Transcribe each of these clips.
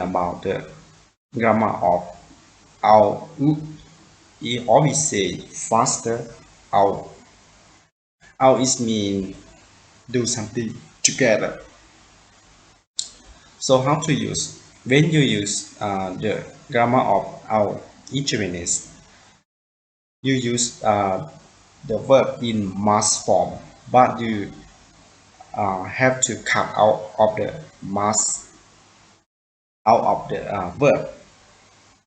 about the grammar of our we always say faster. Our is mean do something together. So how to use? When you use the grammar of our in Japanese, you use the verb in mass form, but you have to cut out of the mass out of the verb,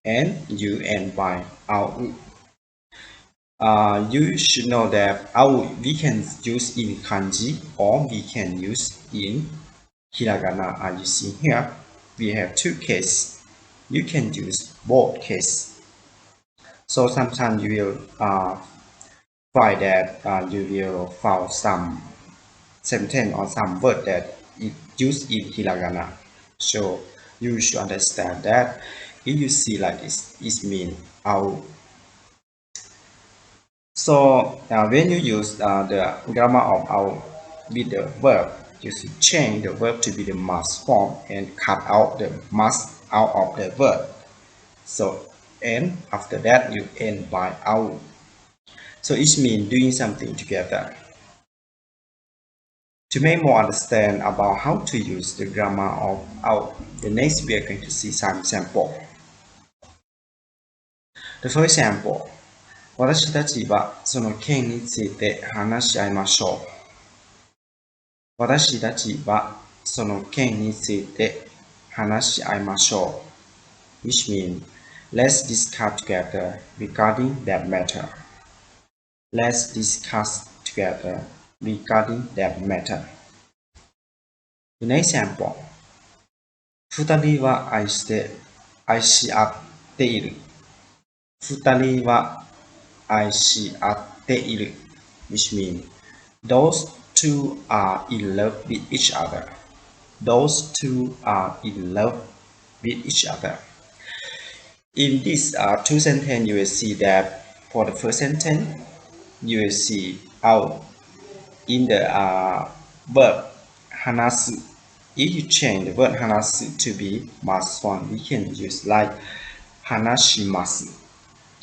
and you end by our. You should know that our we can use in kanji or we can use in hiragana. As you see here, we have two cases. You can use both cases. So sometimes you will find that you will find some sentence or some word that is used in hiragana. So you should understand that if you see like this, it means our. So when you use the grammar of our with the verb, you should change the verb to be the mass form and cut out the mass out of the verb. So and after that you end by our. So it means doing something together. To make more understand about how to use the grammar of our, the next we are going to see some example. The first example. 私たちはその件について話し合いましょう。私たちはその件について話し合いましょう。Which means, let's discuss together regarding that matter. Let's discuss together regarding that matter. The next example. 二人は愛し合っている。二人は愛し合っている which means those two are in love with each other. Those two are in love with each other. In these two sentences, you will see that for the first sentence, you will see out in the verb hanasu. If you change the verb hanasu to be mass form, we can use like hanashimasu.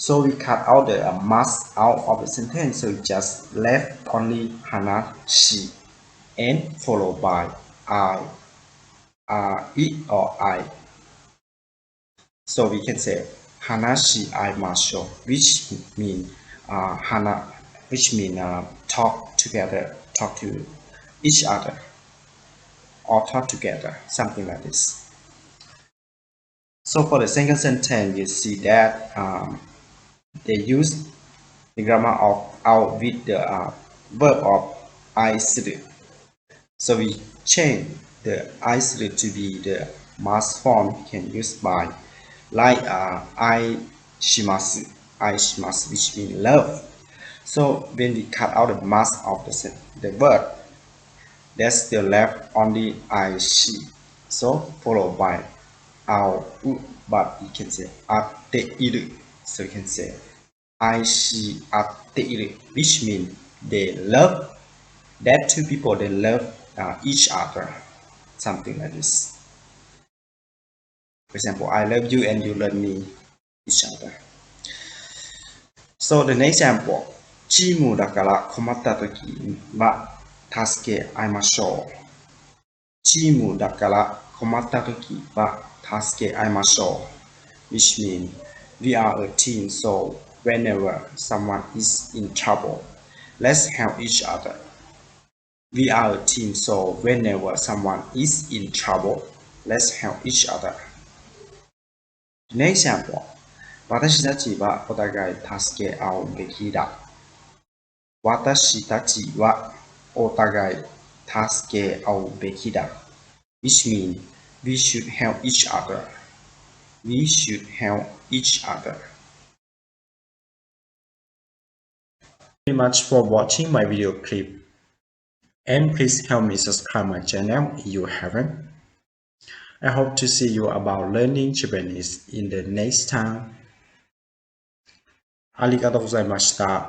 So we cut out the mass out of the sentence, so we just left only hanashi and followed by I, it or I. So we can say hanashi aimasho, which mean talk together, talk to each other, or talk together, something like this. So for the second sentence, you see that they use the grammar of out with the verb of aisuru. So we change the aisuru to be the mass form we can use by like aishimasu, which means love. So when we cut out the mass of the verb, there's still left only aishi. So followed by ao, but you can say atteiru. So you can say aishi atteiru, which means they love. That two people, they love each other, something like this. For example, I love you and you love me, each other. So the next example, チームだから困った時は助け合いましょう。チームだから困った時は助け合いましょう。Which means we are a team, so whenever someone is in trouble, let's help each other. We are a team, so whenever someone is in trouble, let's help each other. The next example. 私たちはお互い助け合うべきだ。私たちはお互い助け合うべきだ。Which means we should help each other. We should help each other. Thank you very much for watching my video clip. And please help me subscribe my channel if you haven't. I hope to see you about learning Japanese in the next time. ありがとうございました。